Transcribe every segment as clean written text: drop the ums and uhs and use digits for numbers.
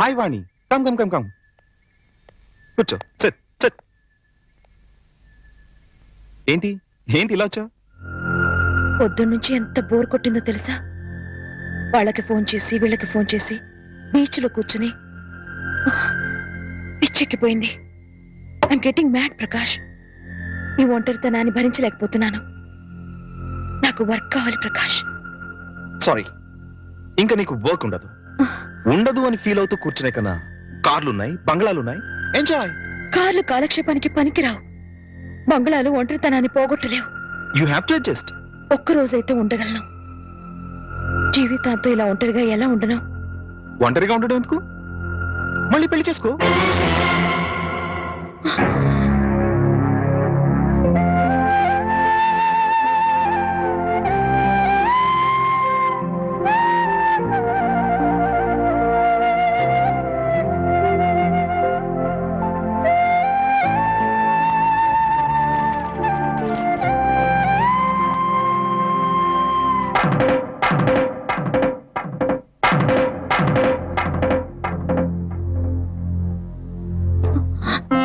Hi వాణి, come come come come, కూర్చో. SIT SIT. ఏంటి ఏంటి ఇలా వచ్చా? పొద్దున్నుంచి ఎంత బోర్ కొట్టిందో తెలుసా? వాళ్ళకి ఫోన్ చేసి వీళ్ళకి ఫోన్ చేసి బీచ్ లో కూర్చుని పిచ్చెక్కిపోయింది. I'm getting mad Prakash. నీ ఒంటరితనాన్ని భరించలేకపోతున్నాను. నాకు వర్క్ కావాలి ప్రకాష్. సారీ, ఇంకా నీకు వర్క్ ఉండదు. ఉండదు అని ఫీల్ అవుతూ కూర్చునే కన్నా కార్లున్నాయి, బంగ్లాలున్నాయి, ఎంజాయ్. కార్లు కాలక్షేపానికి పనికిరావు. బంగ్లాలు ఒంటరితనాన్ని పోగొట్టలేవు. You have to adjust. ఒక్కరోజైతే ఉండగలను. జీవితాంతో ఇలా ఒంటరిగా ఎలా ఉండను? ఒంటరిగా ఉండడం ఎందుకు? మళ్ళీ పెళ్లి చేసుకో.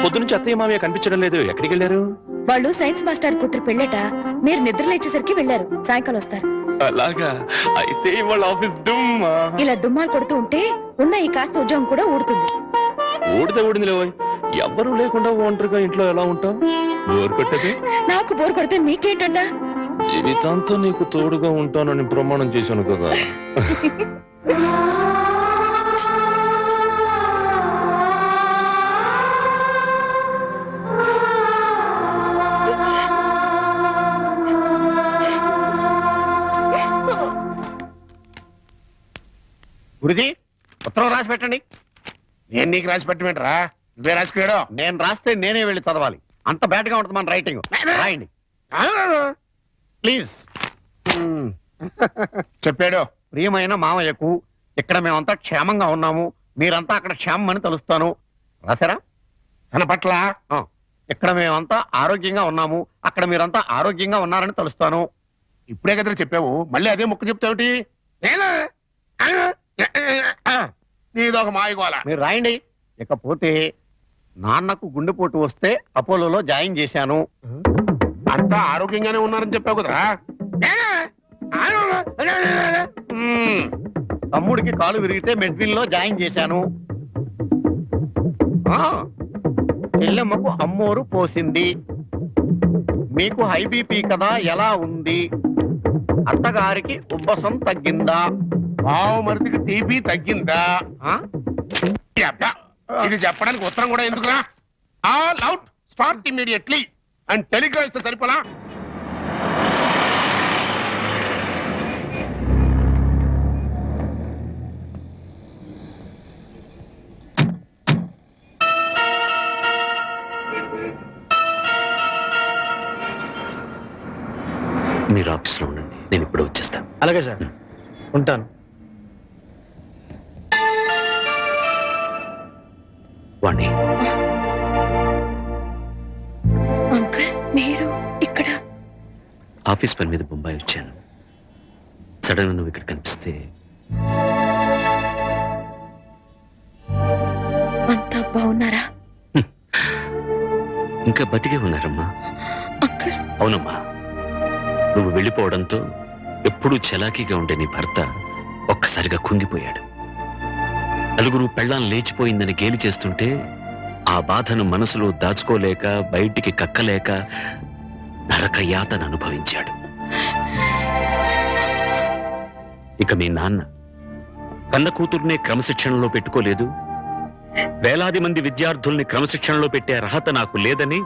పొద్దునుంచి అత్తయ్య మామయ్య కనిపించడం లేదు, ఎక్కడికి వెళ్ళారు? వాళ్ళు సైన్స్ మాస్టర్ కూతురు పెళ్ళట. మీరు నిద్ర లేచేసరికి వెళ్ళారు. సాయంకాలం వస్తారు. అలాగా? అయితే వాళ్ళ ఆఫీస్ డుమ్మా. ఇలా డుమ్మాలు కొడుతూ ఉంటే ఉన్న ఈ కాస్త ఉద్యోగం కూడా ఊడుతుంది. ఊడితే ఊడింది లేవోయ్. ఎవ్వరూ లేకుండా ఒంటరిగా ఇంట్లో ఎలా ఉంటావు? బోర్ కొట్టదు? నాకు బోర్ కొడితే మీకేంటంట? జీవితాంతం నీకు తోడుగా ఉంటానని ప్రమాణం చేశాను కదా. గురుజీ, ఉత్తరం రాసి పెట్టండి. నేను నీకు రాసి పెట్టమంటారా? నువ్వే రాసుకున్నాడు. నేను రాస్తే నేనే వెళ్ళి చదవాలి. అంత బ్యాడ్ గా ఉంటుంది మన రైటింగ్. రాయండి ప్లీజ్. చెప్పాడు, ప్రియమైన మామయ్యకు, ఇక్కడ మేమంతా క్షేమంగా ఉన్నాము, మీరంతా అక్కడ క్షేమం అని తలుస్తాను. రాశారా? తన పట్ల ఇక్కడ మేమంతా ఆరోగ్యంగా ఉన్నాము, అక్కడ మీరంతా ఆరోగ్యంగా ఉన్నారని తలుస్తాను. ఇప్పుడే కదా చెప్పావు, మళ్ళీ అదే ముక్క చెప్తావుటి? నీదొక మాయగోళ. మీరు రాయండి. ఇకపోతే నాన్నకు గుండెపోటు వస్తే అపోలోలో జాయిన్ చేశాను. అంతా ఆరోగ్యంగానే ఉన్నారని చెప్పావు కదరా. తమ్ముడికి కాలు విరిగితే మెడ్విల్ లో జాయిన్ చేశాను. చెల్లెమ్మకు అమ్మోరు పోసింది. మీకు హై బీపీ కదా, ఎలా ఉంది? అత్తగారికి ఉబ్బసం తగ్గిందా? మరిదికి టీబీ తగ్గిందా? ఇది చెప్పడానికి ఉత్తరం కూడా ఎందుకురా? All out, start immediately and Telegram ఇస్తే సరిపోలా? మీరు ఆఫీస్లో ఉండండి, నేను ఇప్పుడు వచ్చేస్తాను. అలాగే సార్, ఉంటాను. వాణి, అంకుల్ మీరు ఇక్కడ? ఆఫీస్ పని మీద బొంబాయి వచ్చాను. సడన్ గా నువ్వు ఇక్కడ కనిపిస్తే. అంతా బాగున్నారా? ఇంకా బతికే ఉన్నారమ్మా. అంకుల్. అవునమ్మా, నువ్వు వెళ్ళిపోవడంతో ఎప్పుడూ చలాకీగా ఉండే నీ భర్త ఒక్కసారిగా కుంగిపోయాడు. నలుగురు పెళ్ళాం లేచిపోయిందని గేలి చేస్తుంటే ఆ బాధను మనసులో దాచుకోలేక, బయటికి కక్కలేక నరక యాతన అనుభవించాడు. ఇక మీ నాన్న కన్న కూతుర్నే క్రమశిక్షణలో పెట్టుకోలేదు, వేలాది మంది విద్యార్థుల్ని క్రమశిక్షణలో పెట్టే అర్హత నాకు లేదని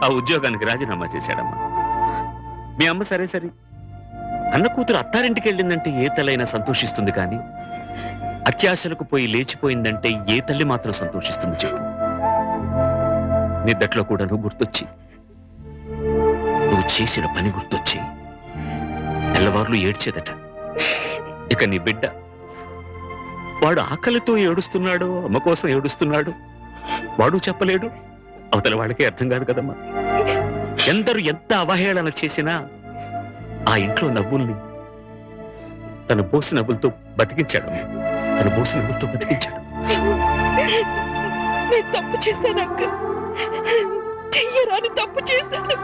ఆ ఉద్యోగానికి రాజీనామా చేశాడమ్మా. మీ అమ్మ సరే సరే, అన్న కూతురు అత్తారింటికి వెళ్ళిందంటే ఏ తల్లైనా సంతోషిస్తుంది, కానీ అత్యాశలకు పోయి లేచిపోయిందంటే ఏ తల్లి మాత్రం సంతోషిస్తుంది చెప్పు. నిద్దట్లో కూడా నువ్వు గుర్తొచ్చి, నువ్వు చేసిన పని గుర్తొచ్చి నెల్లవార్లు ఏడ్చేదట. ఇక నీ బిడ్డ, వాడు ఆకలితో ఏడుస్తున్నాడు, అమ్మ కోసం ఏడుస్తున్నాడు, వాడు చెప్పలేడు, అవతల వాడికి అర్థం కాదు కదమ్మా. ఎందరు ఎంత అవహేళన చేసినా ఆ ఇంట్లో నవ్వుల్ని తన పోసి నవ్వులతో బతికించాడు. తన పోసి నవ్వులతో బతికించాడు. నేను తప్పు చేశాను అంకుల్. చెయ్యరాని తప్పు చేశాను.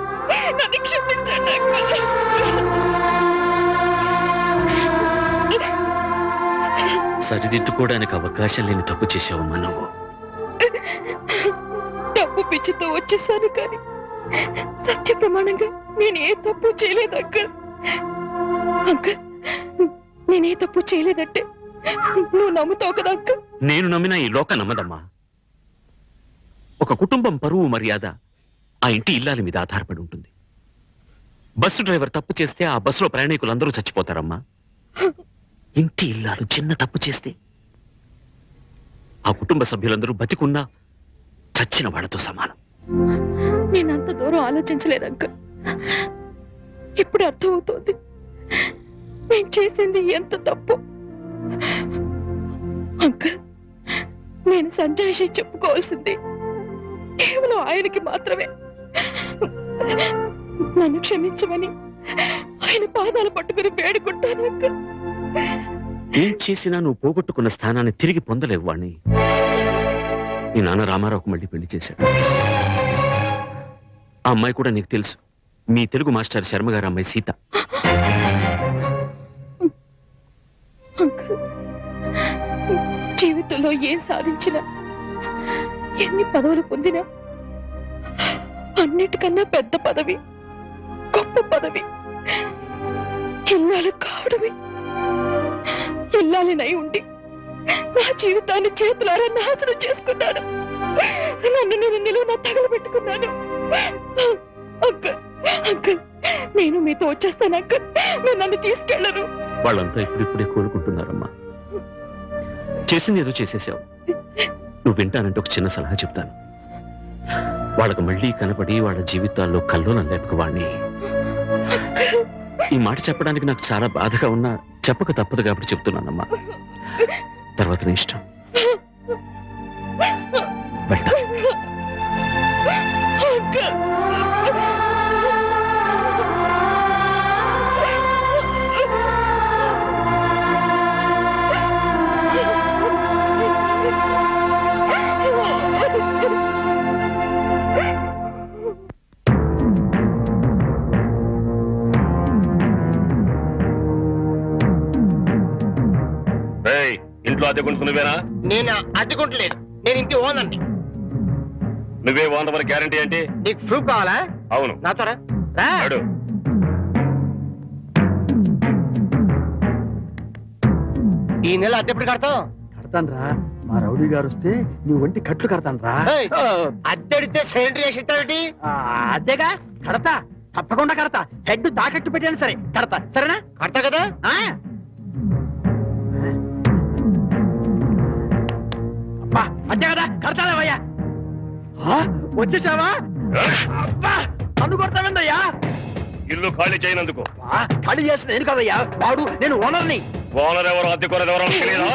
నన్ను క్షమించండి అంకుల్. సరిదిద్దుకోవడానికి అవకాశం లేని తప్పు చేసావమ్మా నువ్వు. తప్పు పిచ్చితో వచ్చేసాను కానీ సత్య ప్రమాణంగా నేనే తప్పు చేయలేదు అంకుల్. అంకుల్, నేనే తప్పు చేయలేదంటే నువ్వు నమ్ముతావు కదా అంకుల్? నేను నమ్మినా ఈ లోక నమ్మదమ్మా. ఒక కుటుంబం పరువు మర్యాద ఆ ఇంటి ఇల్లాలి మీద ఆధారపడి ఉంటుంది. బస్సు డ్రైవర్ తప్పు చేస్తే ఆ బస్సులో ప్రయాణికులందరూ చచ్చిపోతారమ్మా. ఇంటి ఇల్లాలు చిన్న తప్పు చేస్తే ఆ కుటుంబ సభ్యులందరూ బతికున్నా చచ్చిన వాళ్ళతో సమానం. నేనంత దూరం ఆలోచించలేదు అంకుల్. ఇప్పుడు అర్థమవుతోంది నేను చేసింది ఎంత తప్పు. అంకుల్, నేను సంజాయిషి చెప్పుకోవాల్సింది కేవలం ఆయనకి మాత్రమే. నన్ను క్షమించమని ఆయన పాదాలు పట్టుకుని వేడుకుంటాను అంకుల్. ఏం చేసినా నువ్వు పోగొట్టుకున్న స్థానాన్ని తిరిగి పొందలేవు వాణ్ణి. నీ నాన్న రామారావుకు మళ్ళీ పెళ్లి చేశాడు. ఆ అమ్మాయి కూడా నీకు తెలుసు. మీ తెలుగు మాస్టర్ శర్మ గారు అమ్మాయి సీత. అంకుల్, జీవితంలో ఏం సాధించినా ఎన్ని పదవులు పొందినా అన్నిటికన్నా పెద్ద పదవి, గొప్ప పదవి ఇల్లాలు కావడమే. ఇల్లాలినై ఉండి నా జీవితాన్ని చేతులారా నాశనం చేసుకున్నాను. నన్ను నేను నిలువున తగలబెట్టుకున్నాను. అంకుల్, అంకుల్, నేను మీతో వచ్చేస్తాను అంకుల్. మీరు నన్ను తీసుకెళ్లరు. వాళ్ళంతా ఇప్పుడిప్పుడే కోలుకుంటున్నారమ్మా. చేసింది ఏదో చేసేసావు. నువ్వు వింటానంటే ఒక చిన్న సలహా చెప్తాను. వాళ్ళకు మళ్ళీ కనపడి వాళ్ళ జీవితాల్లో కల్లోలం లేపక వాణ్ణి. ఈ మాట చెప్పడానికి నాకు చాలా బాధగా ఉన్నా చెప్పక తప్పదు కాబట్టి చెప్తున్నానమ్మా. తర్వాత నీ ఇష్టం. వెళ్తా. ఇంట్లో అద్దెకుంటు నువ్వేనా? నేను అద్దెకుంటలేదు, నేను ఇంటి ఓనండి. నువ్వే ఓనర్ మరి గ్యారంటీ ఏంటి? నీకు ప్రూఫ్ కావాలా? అవును. నాతో రా. ఈ నెల అద్దె ఎప్పుడు కడతావు? కడతాను రా. మా రౌడీ గారు వస్తే నీ ఒంటి కట్లు కడతాను రా. అద్దెడితే సిలిండర్ వేసి ఇస్తావేంటి? అదేగా కడతా, తప్పకుండా కడతా. హెడ్ తాకట్టు పెట్టాను సరే కడతా. సరేనా? కడతా కదా. అబ్బా అంతే కదా, కడతాలేవయ్యా. వచ్చేసావా? అబ్బా నన్ను కొడతావేందయ్యా? ఇల్లు ఖాళీ చేయనందుకు. ఖాళీ చేసిన నేను కదయ్యా, వాడు నేను ఓనర్ని. ఓనర్ ఎవరు, అద్దెకోనర్ ఎవరో తెలియదా?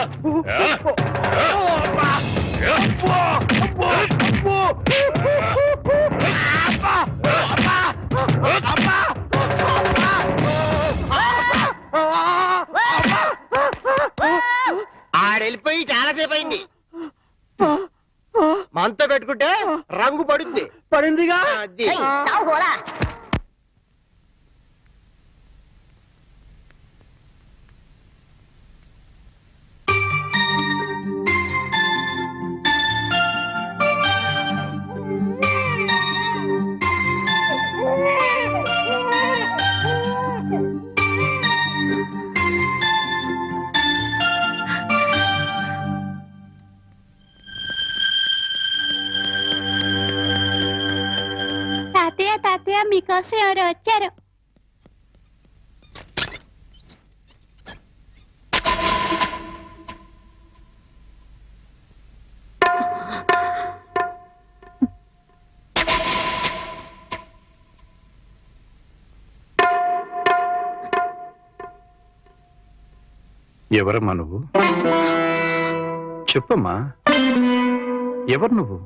ఆడెళ్ళిపోయి చాలాసేపు అయింది. మనతో పెట్టుకుంటే రంగు పడుద్ది. పడిందిగా. అది. తాతయ్య మీకోసం ఎవరు వచ్చారు? ఎవరమ్మా నువ్వు? చెప్పమ్మా, ఎవరు నువ్వు?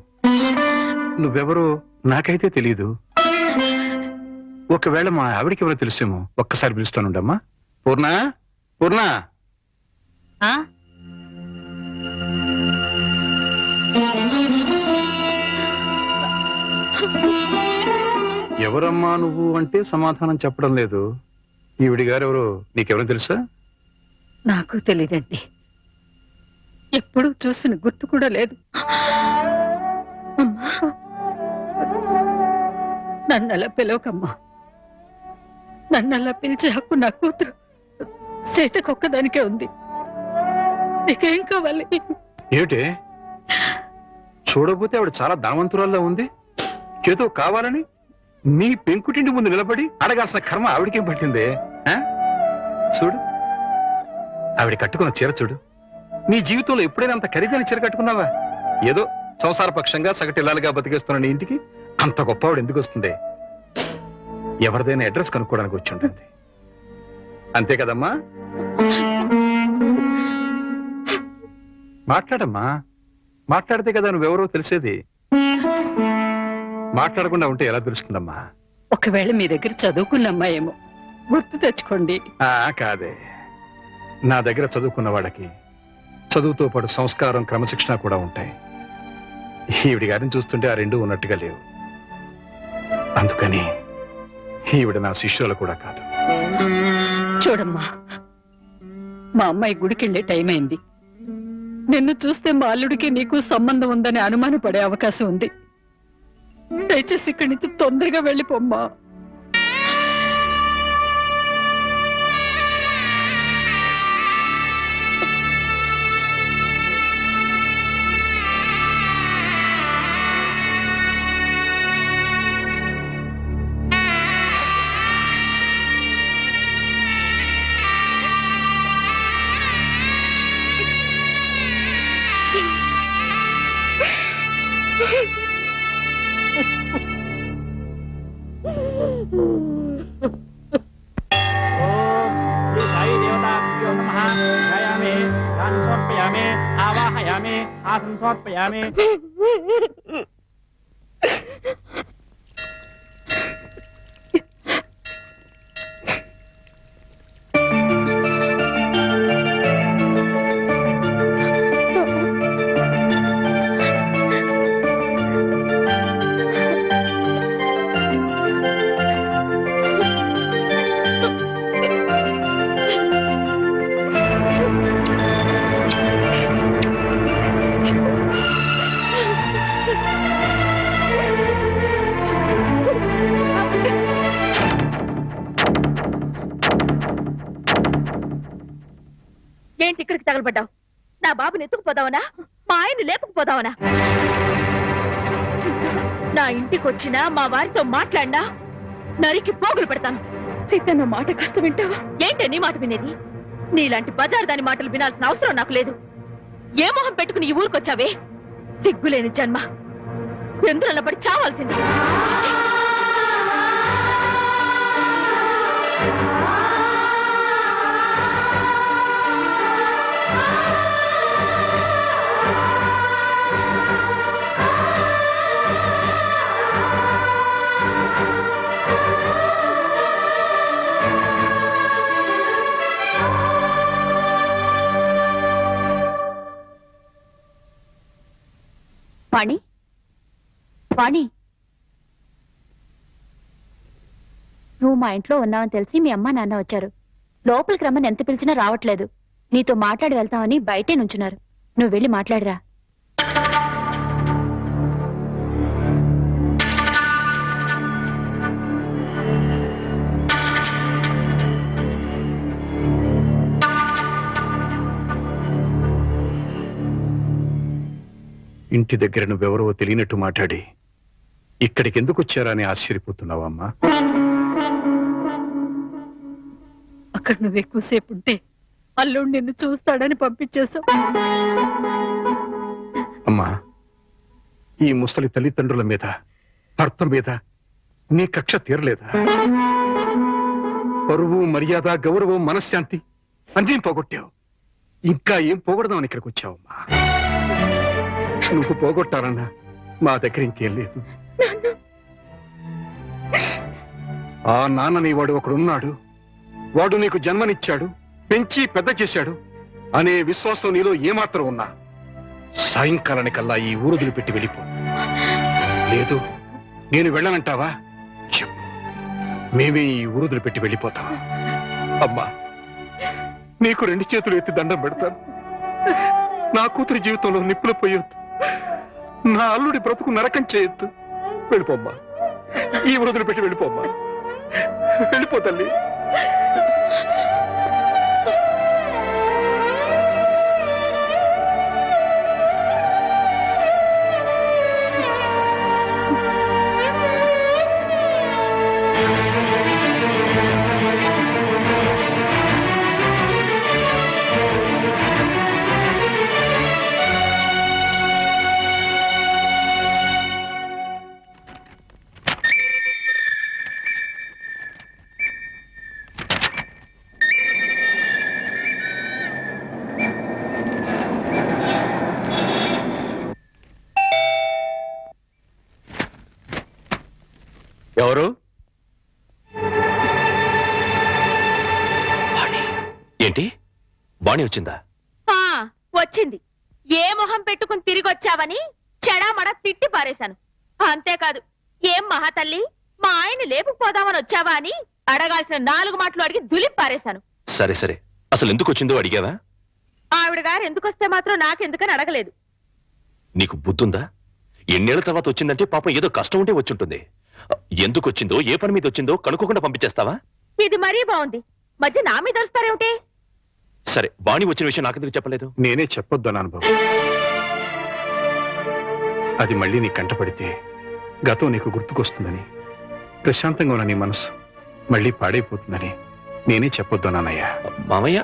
నువ్వెవరో నాకైతే తెలీదు. ఒకవేళ మా ఆవిడికి ఎవరో తెలుసేమో. ఒక్కసారి పిలుస్తానుండమ్మా. పూర్ణ, పూర్ణ. ఎవరమ్మా నువ్వు అంటే సమాధానం చెప్పడం లేదు. ఈవిడి గారు ఎవరు నీకెవరో తెలుసా? నాకు తెలీదండి. ఎప్పుడు చూసిన గుర్తు కూడా లేదు. అమ్మా, నన్నలా పిలవకమ్మా. నన్నలా పిలిచే హక్కు నా కూతురు సీతకొక్కదానికే ఉంది. నీకేం కావాలి? ఏమిటే చూడకపోతే ఆవిడ చాలా ధనవంతురాల్లో ఉంది. ఏదో కావాలని నీ పెంకుటింటి ముందు నిలబడి అడగాల్సిన కర్మ ఆవిడకేం పట్టిందే? ఆ? చూడు ఆవిడ కట్టుకున్న చీర చూడు. నీ జీవితంలో ఎప్పుడైనా అంత ఖరీదైన చీర కట్టుకున్నావా? ఏదో సంసార పక్షంగా సగటిల్లాలుగా బతికేస్తున్న నీ ఇంటికి అంత గొప్ప ఆవిడ ఎందుకు వస్తుంది? ఎవరిదైనా అడ్రస్ కనుక్కోవడానికి వచ్చి ఉంటుంది. అంతే కదమ్మా? మాట్లాడమ్మా. మాట్లాడితే కదా నువ్వెవరో తెలిసేది. మాట్లాడకుండా ఉంటే ఎలా తెలుస్తుందమ్మా? ఒకవేళ మీ దగ్గర చదువుకున్నమ్మా ఏమో గుర్తు తెచ్చుకోండి. కాదే, నా దగ్గర చదువుకున్న వాళ్ళకి చదువుతో పాటు సంస్కారం క్రమశిక్షణ కూడా ఉంటాయి. ఈవిడి గారిని చూస్తుంటే ఆ రెండూ ఉన్నట్టుగా లేవు. అందుకని ఈవిడ నా శిష్యులు కూడా కాదు. చూడమ్మా, మా అమ్మాయి గుడికెళ్ళే టైం అయింది. నిన్ను చూస్తే మా అల్లుడికి నీకు సంబంధం ఉందని అనుమానపడే అవకాశం ఉంది. దయచేసి ఇక్కడి నుంచి తొందరగా వెళ్ళిపోమ్మా. సమర్పయామి. ఏంటి ఇక్కడికి తగలబడ్డావు? నా బాబుని ఎత్తుకుపోదావనా? మా ఆయన్ని లేపుకుపోదావనా? నా ఇంటికి వచ్చినా మా వారితో మాట్లాడినా నరికి పోగులు పెడతాను. సీతన్న మాట కాస్త వింటావా? ఏంటి నీ మాట వినేది? నీలాంటి బజారు దాని మాటలు వినాల్సిన అవసరం నాకు లేదు. ఏ మొహం పెట్టుకుని ఈ ఊరికొచ్చావే? సిగ్గులేని జన్మ, ఎందులో పడి చావాల్సింది. వాణి, వాణి, నువ్వు మా ఇంట్లో ఉన్నావని తెలిసి మీ అమ్మ నాన్న వచ్చారు. లోపలికి రమ్మని ఎంత పిలిచినా రావట్లేదు. నీతో మాట్లాడి వెళ్తామని బయటే నుంచున్నారు. నువ్వు వెళ్ళి మాట్లాడిరా. ఇంటి దగ్గర నువ్వెవరో తెలియనట్టు మాట్లాడి ఇక్కడికి ఎందుకు వచ్చారా అని ఆశ్చర్యపోతున్నావా అమ్మా? అక్కడ నువ్వు ఎక్కువసేపు ఉంటే అల్లుడు నిన్ను చూస్తాడని పంపించేశావు. అమ్మా, ఈ ముసలి తల్లిదండ్రుల మీద, భర్త మీద నీ కక్ష తీరలేదా? పరువు, మర్యాద, గౌరవం, మనశ్శాంతి అన్నీ పోగొట్టావు. ఇంకా ఏం పోగొడదామని ఇక్కడికి వచ్చావమ్మా? నువ్వు పోగొట్టాలన్నా మా దగ్గర ఇంకేం లేదు. ఆ నాన్నని వాడు ఒకడున్నాడు, వాడు నీకు జన్మనిచ్చాడు, పెంచి పెద్ద చేశాడు అనే విశ్వాసం నీలో ఏమాత్రం ఉన్నా సాయంకాలానికల్లా ఈ ఊరుదులు పెట్టి వెళ్ళిపో. లేదు, నేను వెళ్ళనంటావా? చెప్పు. మేమే ఈ ఊరుదులు పెట్టి వెళ్ళిపోతాం. అమ్మా, నీకు 2 చేతులు ఎత్తి దండం పెడతాను. నా కూతురి జీవితంలో నిప్పులు పోయొద్దు, నా అల్లుడి బ్రతుకు నరకం చేయొద్దు. వెళ్ళిపోమ్మా, ఈ ఊరుదులు పెట్టి వెళ్ళిపోమ్మా. వెళ్ళిపో తల్లి. ఎవరు? ఏంటి, బాణి వచ్చిందా? వచ్చింది. ఏ మొహం పెట్టుకుని తిరిగి వచ్చావని చెడామడ తిట్టి పారేశాను. అంతేకాదు, ఏం మహాతల్లి మా ఆయన లేపుకుపోదామని వచ్చావా అని అడగాల్సిన 4 మాటలు అడిగి దులిపి పారేశాను. సరే సరే, అసలు ఎందుకు వచ్చిందో అడిగావా? ఆవిడ గారు ఎందుకొస్తే మాత్రం నాకెందుకని అడగలేదు. నీకు బుద్ధుందా? ఎన్నేళ్ల తర్వాత వచ్చిందంటే పాపం ఏదో కష్టం ఉంటే వచ్చుంటుంది. ఎందుకు వచ్చిందో, ఏ పని మీద వచ్చిందో కనుక్కోకుండా పంపించేస్తావా? ఇది మరీ బాగుంది. మధ్య నా మీద వస్తారేమిటి? సరే, బాణి వచ్చిన విషయం నాకెందుకు చెప్పలేదు? నేనే చెప్పొద్దు అన్నాను బాబు. అది మళ్ళీ నీ కంటపడితే గతం నీకు గుర్తుకొస్తుందని, ప్రశాంతంగా ఉన్న నీ మనసు మళ్ళీ పాడైపోతుందని నేనే చెప్పొద్దు అన్నానయ్యా. మామయ్య,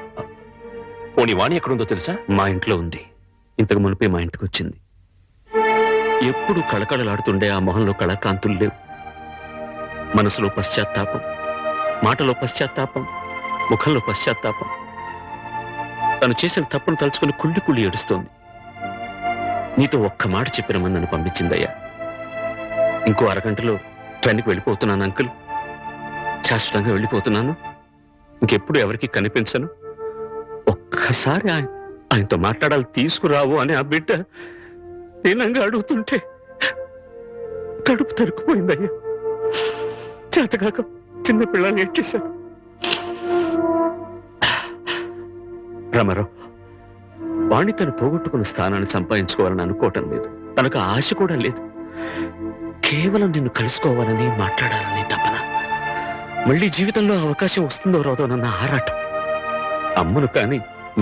పోనీ వాణి ఎక్కడుందో తెలుసా? మా ఇంట్లో ఉంది. ఇంతకు మునిపే మా ఇంటికి వచ్చింది. ఎప్పుడు కళకళలాడుతుండే ఆ మొహంలో కళాకాంతులు లేవు. మనసులో పశ్చాత్తాపం, మాటలో పశ్చాత్తాపం, ముఖంలో పశ్చాత్తాపం. తను చేసిన తప్పును తలుచుకుని కుళ్ళి కుళ్ళి ఏడుస్తోంది. నీతో ఒక్క మాట చెప్పినమని నన్ను పంపించిందయ్యా. ఇంకో అరగంటలో ట్రైన్కి వెళ్ళిపోతున్నాను అంకుల్. శాశ్వతంగా వెళ్ళిపోతున్నాను. ఇంకెప్పుడు ఎవరికి కనిపించను. ఒక్కసారి ఆయనతో మాట్లాడాలి, తీసుకురావు అని ఆ బిడ్డ దీనంగా అడుగుతుంటే కడుపు తరుక్కుపోయిందయ్యా. చేతకాక చిన్న పిల్లల్ని ఏడ్చేశాను. రామారావు, వాణి తను పోగొట్టుకున్న స్థానాన్ని సంపాదించుకోవాలని అనుకోవటం లేదు. తనకు ఆశ కూడా లేదు. కేవలం నిన్ను కలుసుకోవాలని, మాట్లాడాలని తపన. మళ్ళీ జీవితంలో అవకాశం వస్తుందో రాదోనన్న ఆరాటం. అమ్మను కానీ,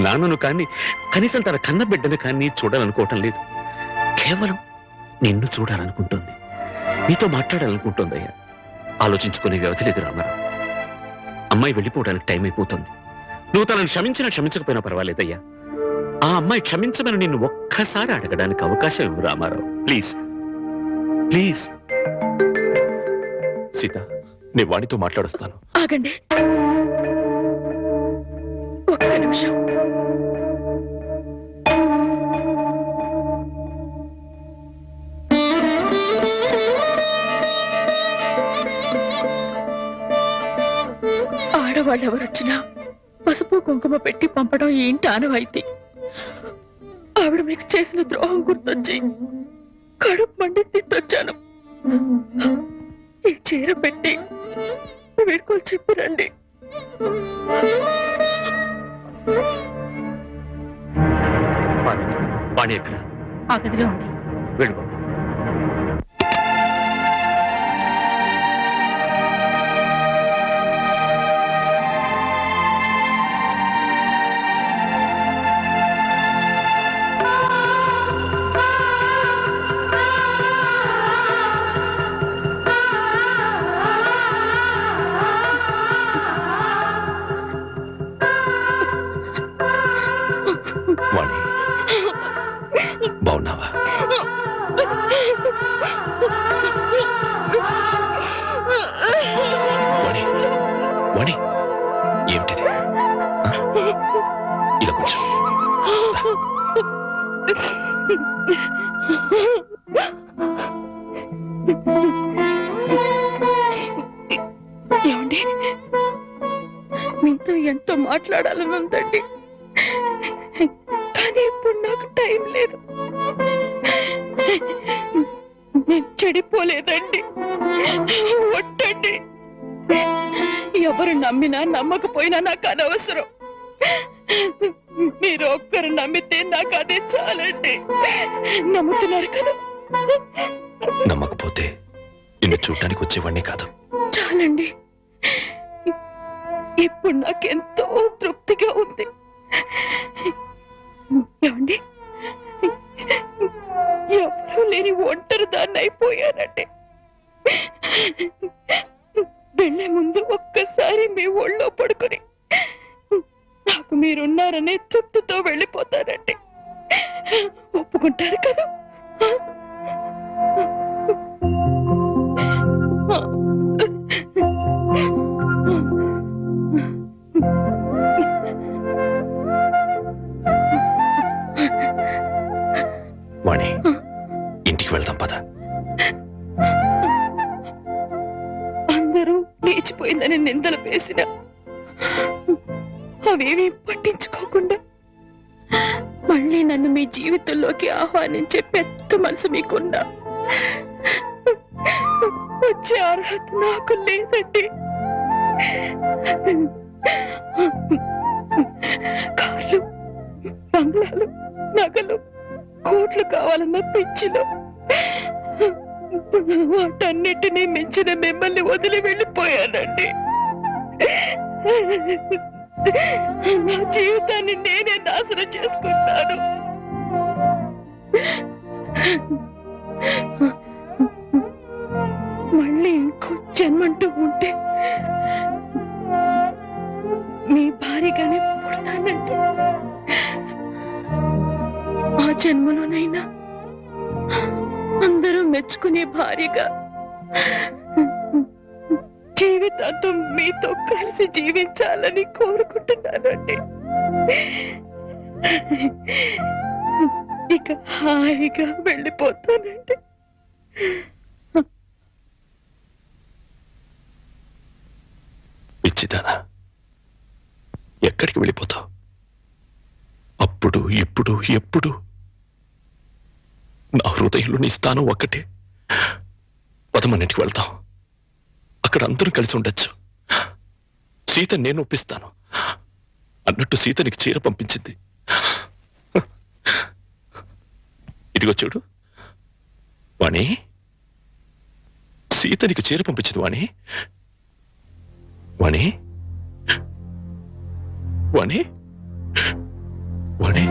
నాన్నను కానీ, కనీసం తన కన్న బిడ్డను కానీ చూడాలనుకోవటం లేదు. కేవలం నిన్ను చూడాలనుకుంటుంది, నీతో మాట్లాడాలనుకుంటుందయ్యా. ఆలోచించుకునే వ్యవధి లేదు రామారావు. అమ్మాయి వెళ్ళిపోవడానికి టైం అయిపోతుంది. నువ్వు తనను క్షమించినా క్షమించకపోయినా పర్వాలేదయ్యా. ఆ అమ్మాయి క్షమించమని నిన్ను ఒక్కసారి అడగడానికి అవకాశం ఇవ్వు రామారావు. Please please. సీత, నేను వాణితో మాట్లాడొస్తాను. ఆగండి, ఒక్క నిమిషం. ఆడవాళ్ళెవరొచ్చినా పసుపు కుంకుమ పెట్టి పంపడం ఈ ఇంటి ఆనవాయితీ. ఆవిడ మీకు చేసిన ద్రోహం గుర్తొచ్చి కడుపు మండి తిట్టొచ్చాను. ఈ చీర పెట్టి వీడుకోలు చెప్పిరండి. వాణి ఎక్కడ? ఆ గదిలో ఉంది. వెళ్ళిపో. వాణి, బాగున్నావా? వాణి, వాణి, ఏమిటిది? ఇలా కూర్చో. ఏమండి, మీతో ఎంతో మాట్లాడాలని ఉందండి, కానీ ఇప్పుడు నాకు టైం లేదు. నేను చెడిపోలేదండి. ఒట్టండి. ఎవరు నమ్మినా నమ్మకపోయినా నాకు అనవసరం. మీరు ఒక్కరు నమ్మితే నాకు అదే చాలండి. నమ్ముతున్నారు కదా? నమ్మకపోతే నిన్ను చూడటానికి వచ్చేవాడిని కాదు. చాలండి. ఇప్పుడు నాకెంతో తృప్తిగా ఉంది. ఏమండి, ఎవరూ లేని ఒంటరి దాన్ని అయిపోయానండి. వెళ్లే ముందు ఒక్కసారి మీ ఒళ్ళో పడుకొని నాకు మీరున్నారనే తృప్తితో వెళ్ళిపోతానండి. ఒప్పుకుంటారు కదా? వాణి, ఇంటికి వెళ్దాం పద. అందరూ లేచిపోయిందని నిందలు వేసిన అవేమీ పట్టించుకోకుండా మళ్ళీ నన్ను మీ జీవితంలోకి ఆహ్వానించే పెద్ద మనసు మీకున్నా వచ్చే అర్హత నాకు లేదండి. కార్లు, బంగ్లాలు, నగలు, కోట్లు కావాలన్న పిచ్చిలో వాటన్నిటినీ మించిన మిమ్మల్ని వదిలి వెళ్ళిపోయానండి. నా జీవితాన్ని నేనే నాశనం చేసుకుంటాను. మళ్ళీ ఇంకో జన్మంటూ ఉంటే మీ భారీగానే పుడతానండి. ఆ జన్మలోనైనా అందరూ మెచ్చుకునే భార్యగా జీవితాంతం మీతో కలిసి జీవించాలని కోరుకుంటున్నానండి. ఇక హాయిగా వెళ్ళిపోతానండి. పిచ్చిదానా, ఎక్కడికి వెళ్ళిపోతావు? అప్పుడు ఇప్పుడు ఎప్పుడు నా హృదయంలో నీ స్థానం ఒక్కటే. పదమన్నింటికి వెళ్తాం. అక్కడ అందరూ కలిసి ఉండొచ్చు. సీత నేను ఒప్పిస్తాను అన్నట్టు సీత నీకు చీర పంపించింది. ఇదిగో చూడు వాణి, సీత నీకు చీర పంపించింది. వాణి, వాణి, వాణి, వాణి.